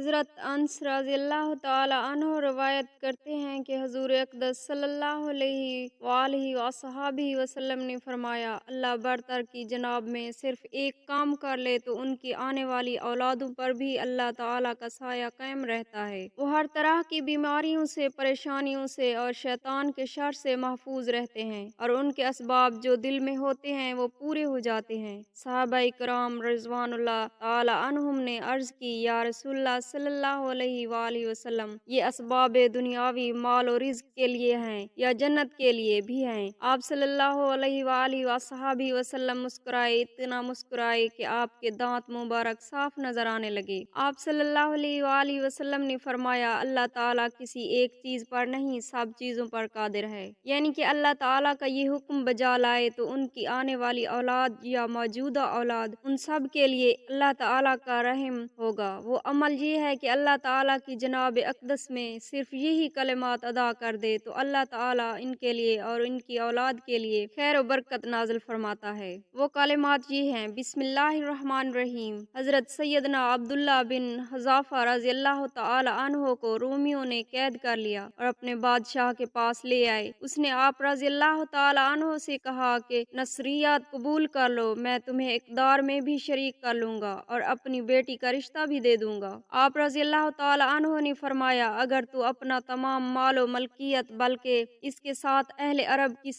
हज़रत अनस रज़ियल्लाहु ताला अन्हो रवायत करते हैं कि हुज़ूर अक़दस सल्लल्लाहु अलैहि वसल्लम वसल्लम ने फरमाया, अल्लाह बरतर की जनाब में सिर्फ एक काम कर ले तो उनकी आने वाली औलादों पर भी अल्लाह ताला का साया कायम रहता है। वो हर तरह की बीमारियों से, परेशानियों से और शैतान के शर से महफूज रहते हैं और उनके असबाब जो दिल में होते हैं वो पूरे हो जाते हैं। सहाबाए किराम रिज़वानुल्लाह ताला अन्हुम ने अर्ज़ की, या रसूलल्लाह सल्लल्लाहु अलैहि वसल्लम, ये असबाब दुनियावी माल और रिज़्क के लिए हैं या जन्नत के लिए भी हैं? आप सल्लल्लाहु अलैहि वसल्लम मुस्कुराए, इतना मुस्कुराए कि आपके दांत मुबारक साफ नजर आने लगे। आप सल्लल्लाहु अलैहि वसल्लम ने फरमाया, अल्लाह ताला किसी एक चीज पर नहीं, सब चीजों पर कादिर है। यानी कि अल्लाह ताला का ये हुक्म बजा लाए तो उनकी आने वाली औलाद या मौजूदा औलाद, उन सब के लिए अल्लाह ताला का रहम होगा। वो अमल ये है कि अल्लाह ताला की जनाब अक़दस में सिर्फ यही कलिमात अदा कर दे तो अल्लाह ताला इनके लिए और इनकी औलाद के लिए खैर और बरकत नाज़िल फरमाता है। वो कलिमात ये हैं, बिस्मिल्लाहिर्रहमानिर्रहीम। हज़रत सैयदना अब्दुल्ला बिन हुज़ाफ़ा रज़ियल्लाहु ताला अन्हो को रोमियों ने कैद कर लिया और अपने बादशाह के पास ले आए। उसने आप रज़ियल्लाहु ताला अन्हो से कहा कि नस्रियत कबूल कर लो, मैं तुम्हें इक़दार में भी शरीक कर लूँगा और अपनी बेटी का रिश्ता भी दे दूँगा। आप रज़ियल्लाहु ताला अन्हो ने फरमाया, अगर तू अपना तमाम मालो मलकियत बल्कि इसके साथ अहले अरब की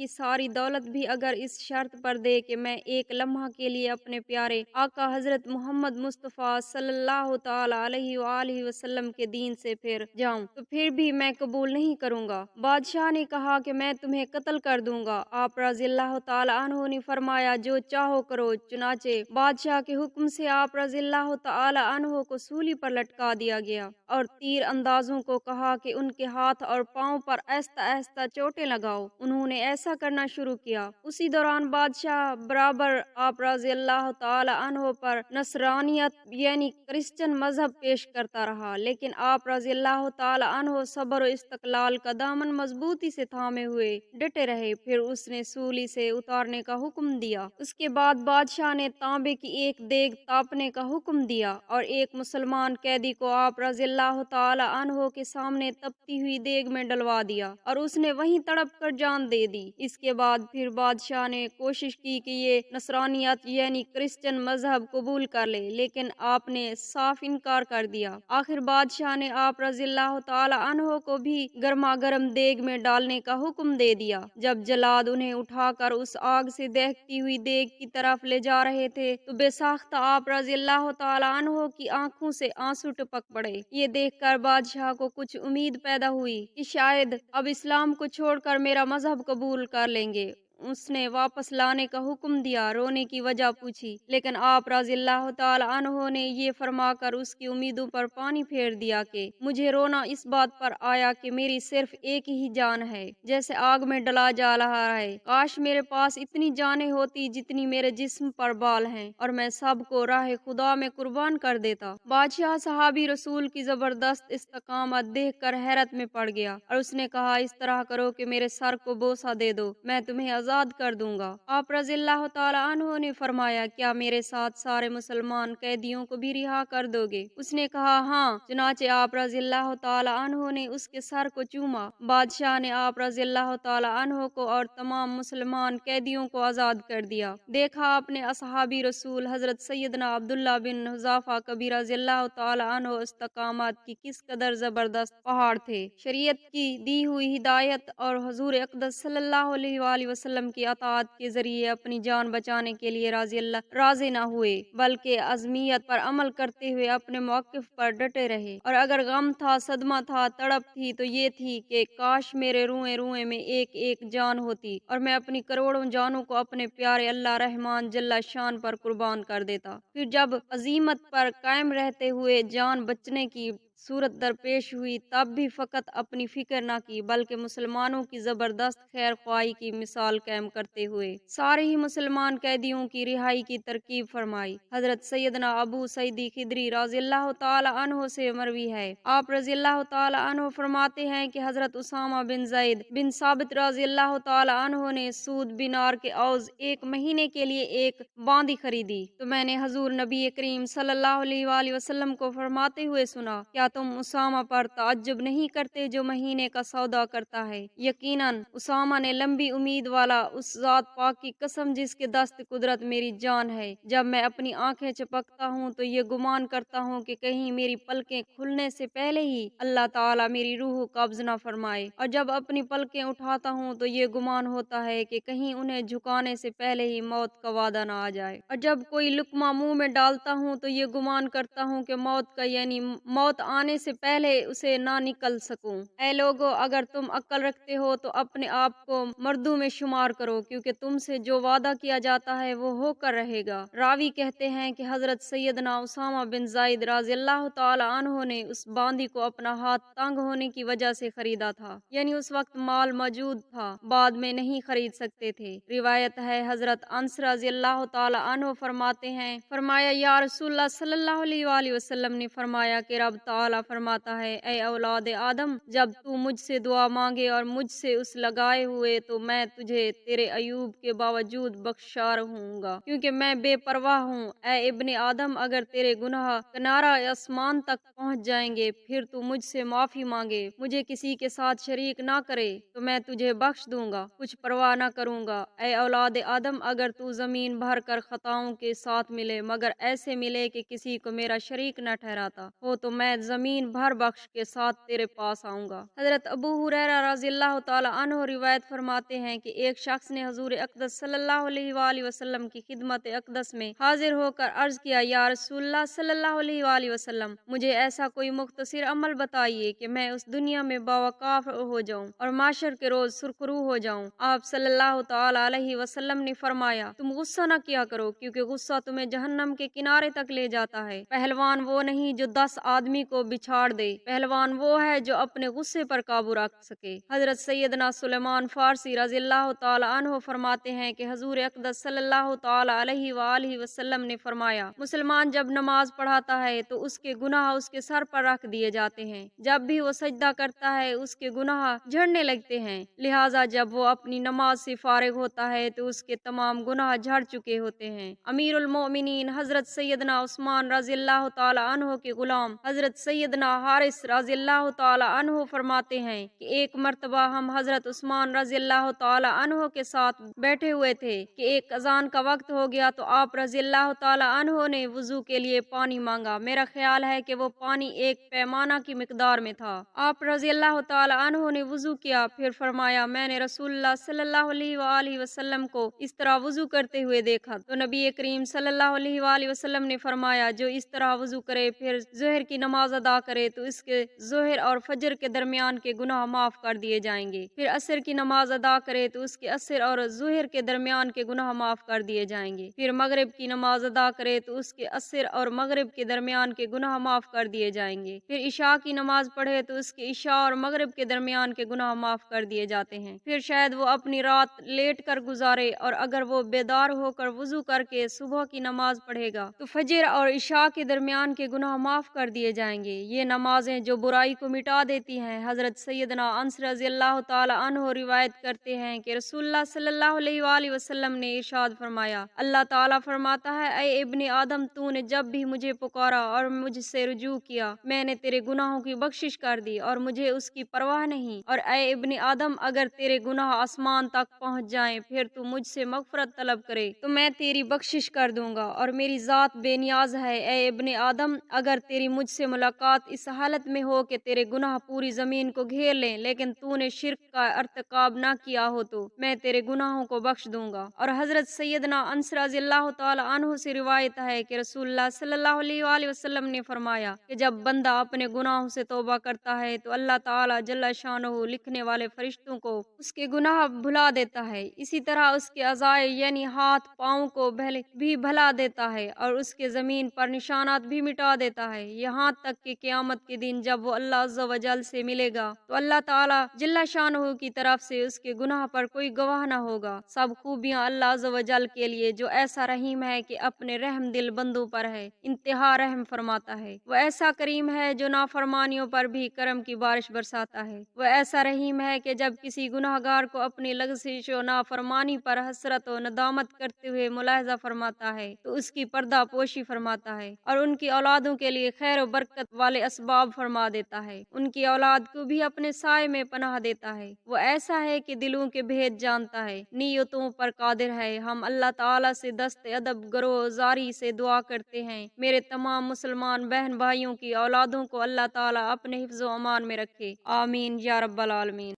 सारी दौलत भी अगर इस शर्त पर दे कि मैं एक लम्हा के लिए अपने प्यारे आका हज़रत मोहम्मद मुस्तफ़ा सल्लल्लाहु ताला अलैहि वसल्लम के दीन से फिर जाऊं तो फिर भी मैं कबूल नहीं करूँगा। बादशाह ने कहा कि मैं तुम्हें कत्ल कर दूँगा। आप रज़ियल्लाहु ताला अन्हो ने फरमाया, जो चाहो करो। चुनाचे बादशाह के हुक्म से आप रज़ियल्लाहु ताला अन्हो को सूली पर लटका दिया गया और तीर अंदाजों को कहा कि उनके हाथ और पाँव पर आहिस्ता आहिस्ता चोटें लगाओ। उन्होंने ऐसा करना शुरू किया। उसी दौरान बादशाह बराबर आप रज़ियल्लाहु ताला अन्हो पर नसरानियत यानी क्रिश्चियन मजहब पेश करता रहा, लेकिन आप रज़ियल्लाहु ताला अन्हो सब्र और इस्तक़लाल का दामन मजबूती से थामे हुए डटे रहे। फिर उसने सूली से उतारने का हुक्म दिया। उसके बाद बादशाह ने तांबे की एक देग तापने का हुक्म दिया और एक मुसलमान कैदी को आप रज़ियल्लाहु ताला अन्हो के सामने तपती हुई देग में डलवा दिया और उसने वहीं तड़प कर जान दे दी। इसके बाद फिर बादशाह ने कोशिश की कि ये नसरानियत यानी क्रिश्चियन मजहब कबूल कर ले, लेकिन आपने साफ इनकार कर दिया। आखिर बादशाह ने आप रज़ियल्लाहु ताला अन्हो को भी गर्मा गर्म देग में डालने का हुक्म दे दिया। जब जलाद उन्हें उठाकर उस आग से दहकती हुई देग की तरफ ले जा रहे थे तो बेसाख्ता आप रज़ियल्लाहु ताला अन्हो की आंखों से आंसू टपक पड़े। ये देखकर बादशाह को कुछ उम्मीद पैदा हुई कि शायद अब इस्लाम को छोड़कर मेरा मजहब कबूल कर लेंगे। उसने वापस लाने का हुक्म दिया, रोने की वजह पूछी, लेकिन आप रज़ियल्लाहु ताला अन्हो ने ये फरमाकर उसकी उम्मीदों पर पानी फेर दिया कि मुझे रोना इस बात पर आया कि मेरी सिर्फ एक ही जान है, जैसे आग में डला जा रहा है। काश मेरे पास इतनी जानें होती जितनी मेरे जिस्म पर बाल हैं और मैं सबको राह खुदा में कुर्बान कर देता। बादशाह सहाबी रसूल की जबरदस्त इस्तकामत देख कर हैरत में पड़ गया और उसने कहा, इस तरह करो कि मेरे सर को बोसा दे दो, मैं तुम्हें आजाद कर दूंगा। आप रज़ियल्लाहु ताला अन्हो ने फरमाया, क्या मेरे साथ सारे मुसलमान कैदियों को भी रिहा कर दोगे? उसने कहा, हाँ। चुनाचे आप रज़ियल्लाहु ताला अन्हो ने उसके सर को चूमा। बादशाह ने आप रज़ियल्लाहु ताला अन्हो को और तमाम मुसलमान कैदियों को आजाद कर दिया। देखा आपने असहाबी रसूल हजरत सैयदना अब्दुल्ला बिन हुज़ाफ़ा कबी रज़ियल्लाहु ताला अन्हो इस्तकामत की किस कदर जबरदस्त पहाड़ थे। शरीयत की दी हुई हिदायत और हुज़ूर अक़दस सल्लल्लाहु अलैहि वसल्लम की अताअत के जरिए अपनी जान बचाने के लिए राज़ी न हुए, बल्कि अज़मियत पर अमल करते हुए अपने मौक़िफ़ पर डटे रहे। और अगर गम था, सदमा था, तड़प थी तो ये थी कि काश मेरे रुएं रुएं में एक एक जान होती और मैं अपनी करोड़ों जानों को अपने प्यारे अल्लाह रहमान जल्ला शान पर कुर्बान कर देता। फिर जब अजीमत पर कायम रहते हुए जान बचने की सूरत दरपेश हुई तब भी फ़कत अपनी फ़िक्र न की, बल्कि मुसलमानों की ज़बरदस्त खैर ख्वाही की मिसाल कायम करते हुए सारे ही मुसलमान कैदियों की रिहाई की तरकीब फरमाई। हज़रत सैयदना अबू सईदी खिदरी रज़ियल्लाहु ताला अन्हो से मरवी है, आप रज़ियल्लाहु ताला अन्हो फरमाते हैं कि हज़रत उसामा बिन ज़ैद बिन साबित रज़ियल्लाहु ताला अन्हो ने सूद बिनार के औज़ 1 महीने के लिए एक बांदी खरीदी, तो मैंने हजूर नबी करीम सल्लल्लाहु अलैहि वसल्लम को फरमाते हुए सुना, क्या तुम उसामा पर ताज्जुब नहीं करते जो महीने का सौदा करता है? यकीनन उसामा ने लंबी उम्मीद वाला उस जात पाक की कसम जिसके दस्त कुदरत मेरी जान है, जब मैं अपनी आंखें चपकता हूँ तो ये गुमान करता हूँ कि कहीं मेरी पलकें खुलने से पहले ही अल्लाह ताला मेरी रूह कब्ज न फरमाए, और जब अपनी पलकें उठाता हूँ तो ये गुमान होता है कि कहीं उन्हें झुकाने से पहले ही मौत का वादा न आ जाए, और जब कोई लुकमा मुंह में डालता हूँ तो ये गुमान करता हूँ कि मौत का यानी मौत आने से पहले उसे ना निकल सकूं। ऐ लोगो, अगर तुम अक्ल रखते हो तो अपने आप को मर्दों में शुमार करो, क्योंकि तुमसे जो वादा किया जाता है वो होकर रहेगा। रावी कहते हैं कि हजरत सैयदना उसामा बिन जायद रज़ियल्लाहु ताला अन्हो ने उस बांदी को अपना हाथ तंग होने की वजह से खरीदा था, यानी उस वक्त माल मौजूद था, बाद में नहीं खरीद सकते थे। रिवायत है हजरत अंस रज़ियल्लाहु ताला अन्हो फरमाते हैं, फरमाया या रसूलुल्लाह सल्लल्लाहु अलैहि वसल्लम ने फरमाया कि रब ताला फरमाता है, ऐ औलाद आदम, जब तू मुझसे दुआ मांगे और मुझसे उस लगाए हुए तो मैं तुझे तेरे अयूब के बावजूद बख्शा रहूंगा, क्योंकि मैं बेपरवाह हूँ। ऐ इब्ने आदम, अगर तेरे गुनाह किनारा आसमान तक पहुँच जाएंगे फिर तू मुझसे माफी मांगे, मुझे किसी के साथ शरीक ना करे, तो मैं तुझे बख्श दूंगा, कुछ परवाह ना करूंगा। ऐ औलाद आदम, अगर तू जमीन भर कर खताओं के साथ मिले मगर ऐसे मिले कि किसी को मेरा शरीक न ठहराता हो, तो मैं जमीन भर बख्श के साथ तेरे पास आऊंगा। हजरत अबू हुरैरा रज़ियल्लाहु ताला अन्हु रिवायत फरमाते हैं कि एक शख्स ने हजूर अक़दस सल्लल्लाहु अलैहि वसल्लम की खिदमत अक़दस में हाजिर होकर अर्ज किया, या रसूलुल्लाह सल्लल्लाहु अलैहि वसल्लम, मुझे ऐसा कोई मुख्तसर अमल बताइए कि मैं उस दुनिया में बावकाफ हो जाऊं और माशर के रोज सुरखरू हो जाऊं। आप सल्लल्लाहु ताला अलैहि वसल्लम ने फरमाया, तुम गुस्सा न किया करो, क्योंकि गुस्सा तुम्हें जहन्नम के किनारे तक ले जाता है। पहलवान वो नहीं जो 10 आदमी को बिछाड़ दे, पहलवान वो है जो अपने गुस्से पर काबू रख सके। हजरत सैयदना सुलेमान फारसी रज़ियल्लाहु ताला अन्हु फरमाते हैं कि हजूर अक़दस सल्लल्लाहु ताला अलैहि वसल्लम ने फरमाया, मुसलमान जब नमाज पढ़ाता है तो उसके गुनाह उसके सर पर रख दिए जाते हैं, जब भी वो सजदा करता है उसके गुनाह झड़ने लगते हैं, लिहाजा जब वो अपनी नमाज से फारिग होता है तो उसके तमाम गुनाह झड़ चुके होते हैं। अमीरुल मोमिनीन हजरत सैयदना उस्मान रज़ियल्लाहु ताला अन्हु के गुलाम हजरत सैयदना हारिस रज़ियल्लाहु ताला अन्हु फरमाते हैं कि एक मर्तबा हम हजरत उस्मान रज़ियल्लाहु ताला अन्हु के साथ बैठे हुए थे कि एक अजान का वक्त हो गया, तो आप रज़ियल्लाहु ताला अन्हु ने वुजू के लिए पानी मांगा। मेरा ख्याल है कि वो पानी एक पैमाना की मिकदार में था। आप रज़ियल्लाहु ताला अन्हु ने वुजू किया, फिर फरमाया, मैंने रसूलुल्लाह सल्लल्लाहु अलैहि वसल्लम को इस तरह वुजू करते हुए देखा, तो नबी करीम सल्लल्लाहु अलैहि वसल्लम ने फरमाया, जो इस तरह वुजू करे फिर ज़ोहर की नमाज अदा करे तो इसके ज़ोहर और फजर के दरमियान के गुनाह माफ कर दिए जाएंगे। फिर असर की नमाज अदा करे तो उसके असर और ज़ोहर के दरमियान के गुनाह माफ कर दिए जाएंगे। फिर मगरिब की नमाज अदा करे तो उसके असर और मगरिब के दरमियान के गुनाह माफ कर दिए जाएंगे। फिर इशा की नमाज पढ़े तो उसके इशा और मगरिब के दरमियान के गुनाह माफ कर दिए जाते हैं। फिर शायद वो अपनी रात लेट कर गुजारे, और अगर वो बेदार होकर वुजू करके सुबह की नमाज पढ़ेगा तो फजर और इशा के दरमियान के गुनाह माफ कर दिए जाएंगे। ये नमाजें जो बुराई को मिटा देती हैं। हजरत सैयदना अंस रज़ियल्लाहु ताला अन्हु रिवायत करते हैं कि रसूलुल्लाह सल्लल्लाहु अलैहि वसल्लम ने इरशाद फरमाया, अल्लाह ताला फरमाता है, ऐ इब्ने आदम, तूने जब भी मुझे पुकारा और मुझसे रुजू किया, मैंने तेरे गुनाहों की बख्शिश कर दी और मुझे उसकी परवाह नहीं। और ऐ इब्ने आदम, अगर तेरे गुनाह आसमान तक पहुँच जाएं फिर तू मुझसे मगफरत तलब करे तो मैं तेरी बख्शिश कर दूंगा, और मेरी जात बेनियाज है। ऐ इब्ने आदम, अगर तेरी मुझसे मुलाकात इस हालत में हो कि तेरे गुनाह पूरी जमीन को घेर लें लेकिन तूने शिर्क का अर्तकाब ना किया हो, तो मैं तेरे गुनाहों को बख्श दूंगा। और हजरत सैयदना अंस रज़ियल्लाहु ताला अन्हु से रिवायत है कि रसूलुल्लाह सल्लल्लाहु अलैहि वसल्लम ने फरमाया कि जब बंदा अपने गुनाहों से तौबा करता है तो अल्लाह ताला जल्ल शानुहु लिखने वाले फरिश्तों को उसके गुनाह भुला देता है, इसी तरह उसके अज़ाए यानी हाथ पाँव को भी भला देता है और उसके जमीन पर निशानात भी मिटा देता है, यहाँ तक कि कि क़यामत के दिन जब वो अल्लाह अज़्ज़ व जल से मिलेगा तो अल्लाह ताला जल्ला शानहू की तरफ से उसके गुनाह पर कोई गवाह न होगा। सब खूबियां अल्लाह अज़्ज़ व जल के लिए जो ऐसा रहीम है कि अपने रहम दिल बंदों पर है, इंतहा रहम फरमाता है। वो ऐसा करीम है जो नाफरमानियों पर भी करम की बारिश बरसाता है। वो ऐसा रहीम है कि जब किसी गुनाहगार को अपनी लग़ज़िश व नाफरमानी पर हसरत व नदामत करते हुए मुलाहिज़ा फरमाता है तो उसकी पर्दा पोशी फरमाता है और उनकी औलादों के लिए खैर व बरकत वाले असबाब फरमा देता है। उनकी औलाद को भी अपने साए में पनाह देता है। वो ऐसा है कि दिलों के भेद जानता है, नीयतों पर कादिर है। हम अल्लाह ताला से दस्ते अदब गरोजारी से दुआ करते हैं मेरे तमाम मुसलमान बहन भाइयों की औलादों को अल्लाह ताला अपने हिफ्ज़ व अमान में रखे। आमीन या रब्बल आलमीन।